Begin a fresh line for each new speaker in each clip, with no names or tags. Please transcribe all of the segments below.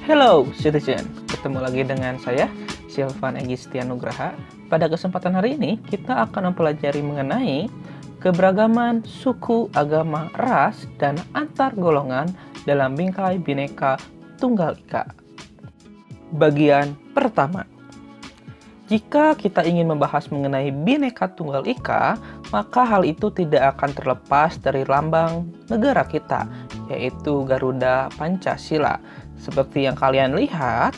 Hello citizen, ketemu lagi dengan saya Silvan Egistian Nugraha. Pada kesempatan hari ini kita akan mempelajari mengenai keberagaman suku, agama, ras, dan antar golongan dalam bingkai Bhinneka Tunggal Ika. Bagian pertama, jika kita ingin membahas mengenai Bhinneka Tunggal Ika, maka hal itu tidak akan terlepas dari lambang negara kita, yaitu Garuda Pancasila. Seperti yang kalian lihat,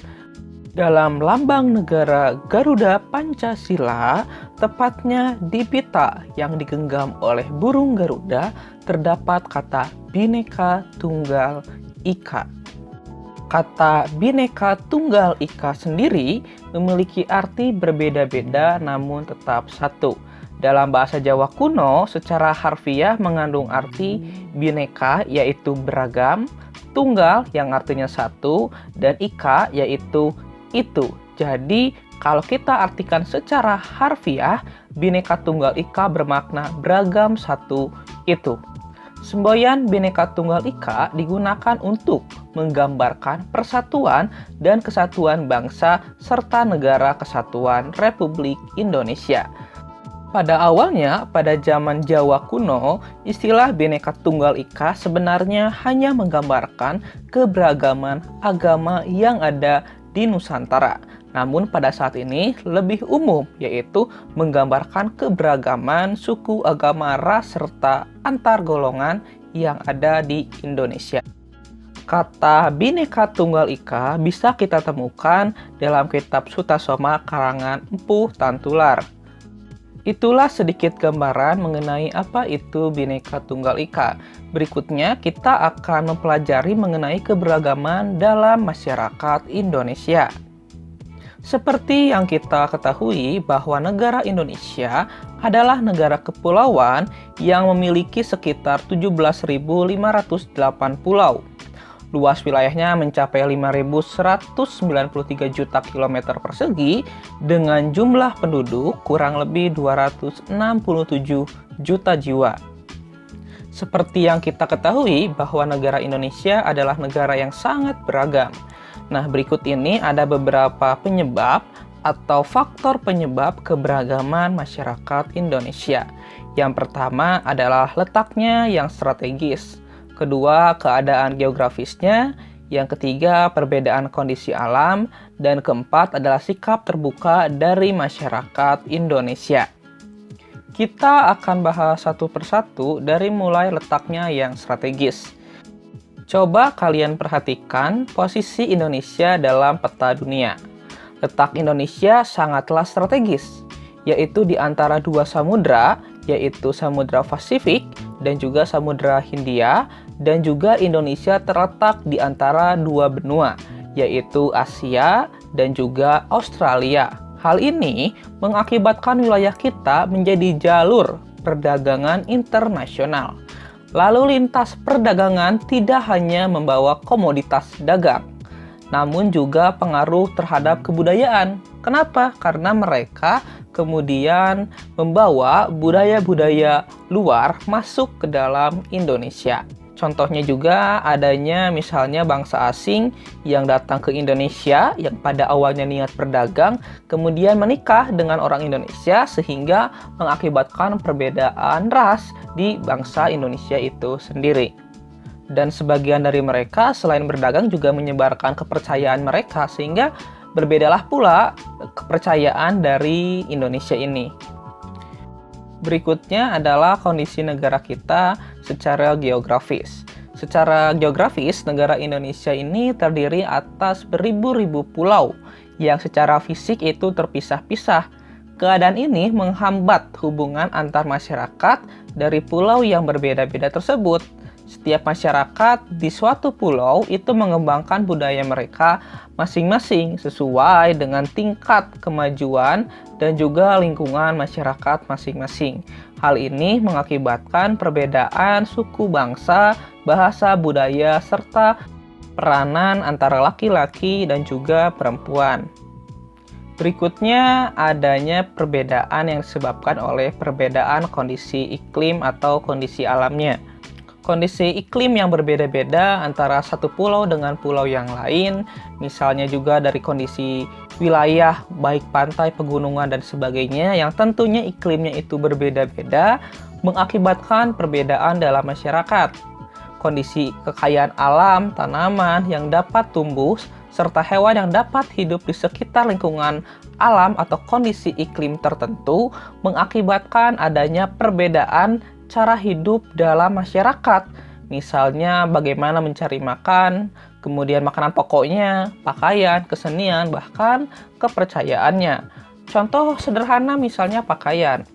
dalam lambang negara Garuda Pancasila, tepatnya di pita yang digenggam oleh burung Garuda, terdapat kata Bhinneka Tunggal Ika. Kata Bhinneka Tunggal Ika sendiri memiliki arti berbeda-beda namun tetap satu. Dalam bahasa Jawa kuno, secara harfiah mengandung arti bhinneka yaitu beragam, tunggal yang artinya satu, dan ika yaitu itu. Jadi kalau kita artikan secara harfiah, Bhinneka Tunggal Ika bermakna beragam satu itu. Semboyan Bhinneka Tunggal Ika digunakan untuk menggambarkan persatuan dan kesatuan bangsa serta negara kesatuan Republik Indonesia. Pada awalnya, pada zaman Jawa kuno, istilah Bhinneka Tunggal Ika sebenarnya hanya menggambarkan keberagaman agama yang ada di Nusantara. Namun pada saat ini lebih umum, yaitu menggambarkan keberagaman suku, agama, ras, serta antar golongan yang ada di Indonesia. Kata Bhinneka Tunggal Ika bisa kita temukan dalam kitab Sutasoma karangan Empu Tantular. Itulah sedikit gambaran mengenai apa itu Bhinneka Tunggal Ika. Berikutnya kita akan mempelajari mengenai keberagaman dalam masyarakat Indonesia. Seperti yang kita ketahui bahwa negara Indonesia adalah negara kepulauan yang memiliki sekitar 17.508 pulau. Luas wilayahnya mencapai 5.193 juta kilometer persegi dengan jumlah penduduk kurang lebih 267 juta jiwa. Seperti yang kita ketahui bahwa negara Indonesia adalah negara yang sangat beragam. Nah, berikut ini ada beberapa penyebab atau faktor penyebab keberagaman masyarakat Indonesia. Yang pertama adalah letaknya yang strategis. Kedua, keadaan geografisnya. Yang ketiga, perbedaan kondisi alam. Dan keempat adalah sikap terbuka dari masyarakat Indonesia. Kita akan bahas satu persatu dari mulai letaknya yang strategis. Coba kalian perhatikan posisi Indonesia dalam peta dunia. Letak Indonesia sangatlah strategis, yaitu di antara dua samudra, yaitu Samudra Pasifik dan juga Samudra Hindia, dan juga Indonesia terletak di antara dua benua, yaitu Asia dan juga Australia. Hal ini mengakibatkan wilayah kita menjadi jalur perdagangan internasional. Lalu lintas perdagangan tidak hanya membawa komoditas dagang, namun juga pengaruh terhadap kebudayaan. Kenapa? Karena mereka kemudian membawa budaya-budaya luar masuk ke dalam Indonesia. Contohnya juga adanya misalnya bangsa asing yang datang ke Indonesia yang pada awalnya niat berdagang, kemudian menikah dengan orang Indonesia sehingga mengakibatkan perbedaan ras di bangsa Indonesia itu sendiri. Dan sebagian dari mereka selain berdagang juga menyebarkan kepercayaan mereka sehingga berbedalah pula kepercayaan dari Indonesia ini. Berikutnya adalah kondisi negara kita secara geografis. Secara geografis, negara Indonesia ini terdiri atas beribu-ribu pulau yang secara fisik itu terpisah-pisah. Keadaan ini menghambat hubungan antar masyarakat dari pulau yang berbeda-beda tersebut. Setiap masyarakat di suatu pulau itu mengembangkan budaya mereka masing-masing sesuai dengan tingkat kemajuan dan juga lingkungan masyarakat masing-masing. Hal ini mengakibatkan perbedaan suku bangsa, bahasa, budaya, serta peranan antara laki-laki dan juga perempuan. Berikutnya adanya perbedaan yang disebabkan oleh perbedaan kondisi iklim atau kondisi alamnya. kondisi iklim yang berbeda-beda antara satu pulau dengan pulau yang lain, misalnya juga dari kondisi wilayah, baik pantai, pegunungan, dan sebagainya, yang tentunya iklimnya itu berbeda-beda, mengakibatkan perbedaan dalam masyarakat. Kondisi kekayaan alam, tanaman yang dapat tumbuh, serta hewan yang dapat hidup di sekitar lingkungan alam atau kondisi iklim tertentu mengakibatkan adanya perbedaan cara hidup dalam masyarakat. Misalnya bagaimana mencari makan, kemudian makanan pokoknya, pakaian, kesenian, bahkan kepercayaannya. Contoh sederhana misalnya pakaian.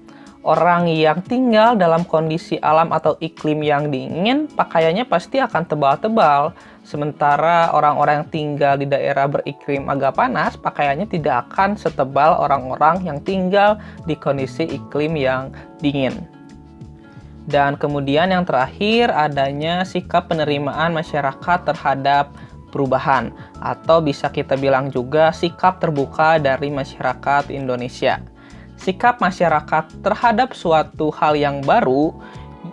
Orang yang tinggal dalam kondisi alam atau iklim yang dingin, pakaiannya pasti akan tebal-tebal. Sementara orang-orang yang tinggal di daerah beriklim agak panas, pakaiannya tidak akan setebal orang-orang yang tinggal di kondisi iklim yang dingin. Dan kemudian yang terakhir, adanya sikap penerimaan masyarakat terhadap perubahan, atau bisa kita bilang juga sikap terbuka dari masyarakat Indonesia. Sikap masyarakat terhadap suatu hal yang baru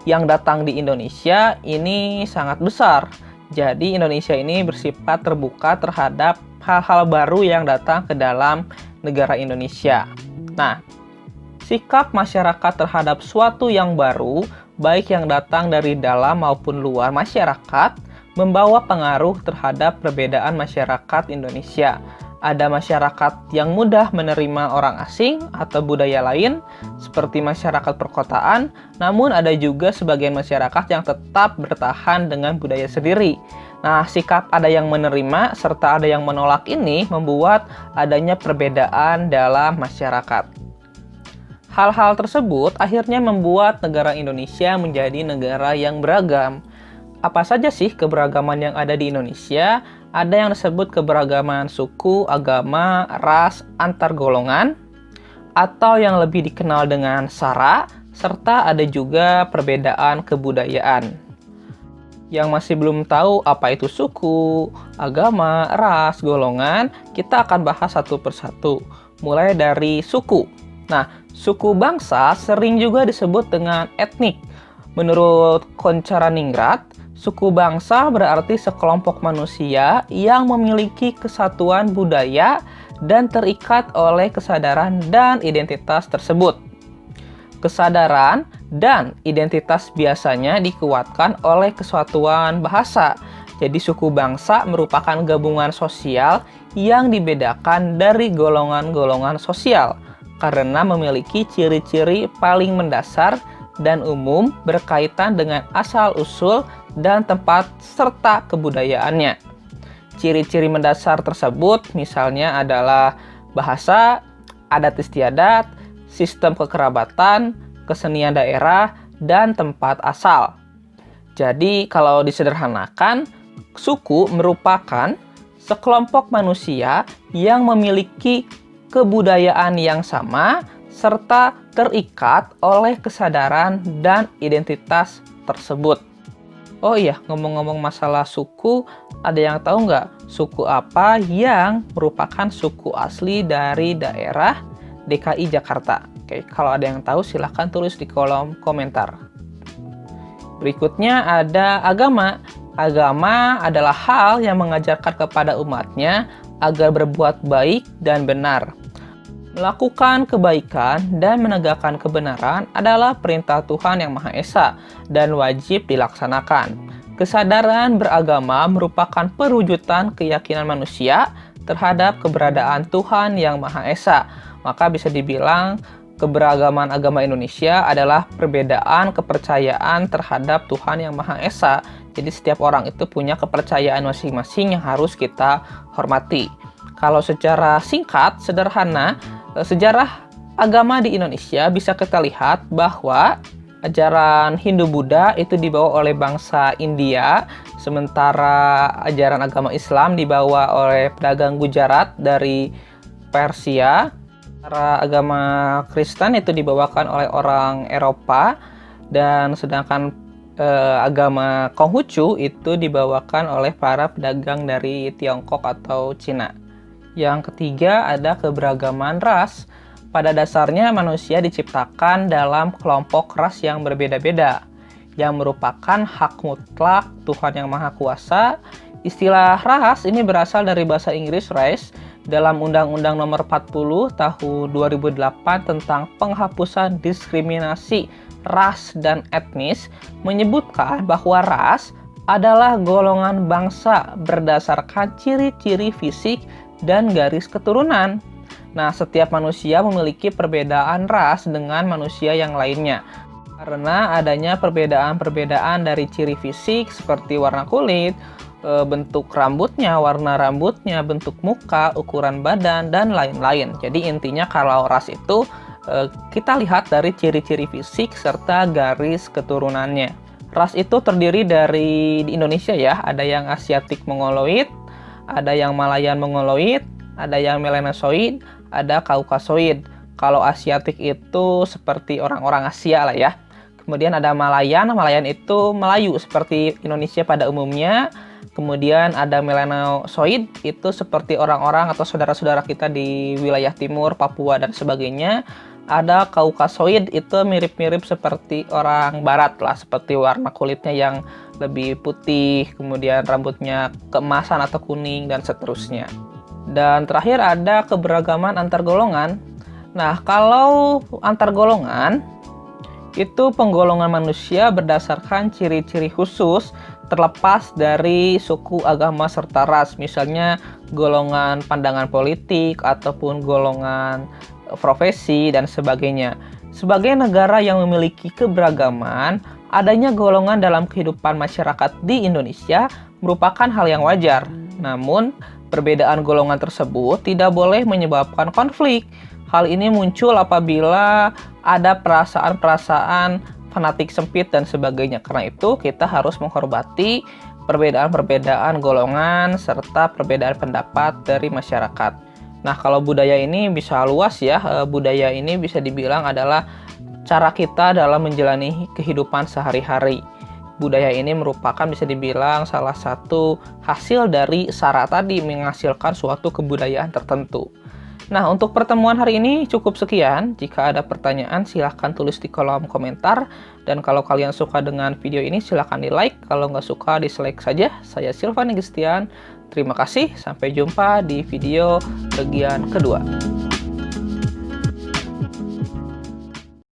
yang datang di Indonesia ini sangat besar. Jadi Indonesia ini bersifat terbuka terhadap hal-hal baru yang datang ke dalam negara Indonesia. Nah, sikap masyarakat terhadap suatu yang baru, baik yang datang dari dalam maupun luar masyarakat, membawa pengaruh terhadap perbedaan masyarakat Indonesia. Ada masyarakat yang mudah menerima orang asing atau budaya lain, seperti masyarakat perkotaan, namun ada juga sebagian masyarakat yang tetap bertahan dengan budaya sendiri. Nah, sikap ada yang menerima serta ada yang menolak ini membuat adanya perbedaan dalam masyarakat. Hal-hal tersebut akhirnya membuat negara Indonesia menjadi negara yang beragam. Apa saja sih keberagaman yang ada di Indonesia? Ada yang disebut keberagaman suku, agama, ras, antar golongan, atau yang lebih dikenal dengan SARA, serta ada juga perbedaan kebudayaan. Yang masih belum tahu apa itu suku, agama, ras, golongan, kita akan bahas satu persatu. Mulai dari suku. Nah, suku bangsa sering juga disebut dengan etnik. Menurut Koncaraningrat, suku bangsa berarti sekelompok manusia yang memiliki kesatuan budaya dan terikat oleh kesadaran dan identitas tersebut. Kesadaran dan identitas biasanya dikuatkan oleh kesatuan bahasa. Jadi suku bangsa merupakan gabungan sosial yang dibedakan dari golongan-golongan sosial karena memiliki ciri-ciri paling mendasar dan umum berkaitan dengan asal-usul dan tempat serta kebudayaannya. Ciri-ciri mendasar tersebut misalnya adalah bahasa, adat istiadat, sistem kekerabatan, kesenian daerah, dan tempat asal. Jadi kalau disederhanakan, suku merupakan sekelompok manusia yang memiliki kebudayaan yang sama serta terikat oleh kesadaran dan identitas tersebut. Oh iya, ngomong-ngomong masalah suku, ada yang tahu nggak suku apa yang merupakan suku asli dari daerah DKI Jakarta? Oke, kalau ada yang tahu silahkan tulis di kolom komentar. Berikutnya ada agama. Agama adalah hal yang mengajarkan kepada umatnya agar berbuat baik dan benar. Melakukan kebaikan dan menegakkan kebenaran adalah perintah Tuhan Yang Maha Esa dan wajib dilaksanakan. Kesadaran beragama merupakan perwujudan keyakinan manusia terhadap keberadaan Tuhan Yang Maha Esa. Maka bisa dibilang keberagaman agama Indonesia adalah perbedaan kepercayaan terhadap Tuhan Yang Maha Esa. Jadi setiap orang itu punya kepercayaan masing-masing yang harus kita hormati. Kalau secara singkat, sederhana, sejarah agama di Indonesia bisa kita lihat bahwa ajaran Hindu-Buddha itu dibawa oleh bangsa India, sementara ajaran agama Islam dibawa oleh pedagang Gujarat dari Persia. Sementara agama Kristen itu dibawakan oleh orang Eropa, dan sedangkan agama Konghucu itu dibawakan oleh para pedagang dari Tiongkok atau Cina. Yang ketiga ada keberagaman ras. Pada dasarnya manusia diciptakan dalam kelompok ras yang berbeda-beda. yang merupakan hak mutlak Tuhan Yang Maha Kuasa. Istilah ras ini berasal dari bahasa Inggris race dalam Undang-Undang Nomor 40 Tahun 2008 tentang penghapusan diskriminasi ras dan etnis, menyebutkan bahwa ras adalah golongan bangsa berdasarkan ciri-ciri fisik dan garis keturunan. Nah, setiap manusia memiliki perbedaan ras dengan manusia yang lainnya. Karena adanya perbedaan-perbedaan dari ciri fisik seperti warna kulit, bentuk rambutnya, warna rambutnya, bentuk muka, ukuran badan, dan lain-lain. Jadi intinya kalau ras itu kita lihat dari ciri-ciri fisik serta garis keturunannya. Ras itu terdiri dari di Indonesia ya, ada yang Asiatic Mongoloid, ada yang Malayan Mongoloid, ada yang Melanosoid, ada Kaukasoid. Kalau Asiatic itu seperti orang-orang Asia lah ya. Kemudian ada Malayan, Malayan itu Melayu seperti Indonesia pada umumnya. Kemudian ada Melanosoid, itu seperti orang-orang atau saudara-saudara kita di wilayah timur, Papua dan sebagainya. Ada Kaukasoid, itu mirip-mirip seperti orang barat lah, seperti warna kulitnya yang lebih putih, kemudian rambutnya keemasan atau kuning dan seterusnya. Dan terakhir ada keberagaman antar golongan. Nah, kalau antar golongan itu penggolongan manusia berdasarkan ciri-ciri khusus terlepas dari suku, agama, serta ras. Misalnya golongan pandangan politik ataupun golongan profesi dan sebagainya. Sebagai negara yang memiliki keberagaman, adanya golongan dalam kehidupan masyarakat di Indonesia merupakan hal yang wajar. Namun, perbedaan golongan tersebut tidak boleh menyebabkan konflik. Hal ini muncul apabila ada perasaan-perasaan fanatik sempit dan sebagainya. Karena itu, kita harus menghormati perbedaan-perbedaan golongan serta perbedaan pendapat dari masyarakat. Nah, kalau budaya ini bisa luas ya. Budaya ini bisa dibilang adalah cara kita dalam menjalani kehidupan sehari-hari. Budaya ini merupakan bisa dibilang salah satu hasil dari sara tadi menghasilkan suatu kebudayaan tertentu. Nah, untuk pertemuan hari ini cukup sekian. Jika ada pertanyaan silahkan tulis di kolom komentar. Dan kalau kalian suka dengan video ini silahkan di like. Kalau nggak suka dislike saja. Saya Silvan Egistian. Terima kasih. Sampai jumpa di video bagian kedua.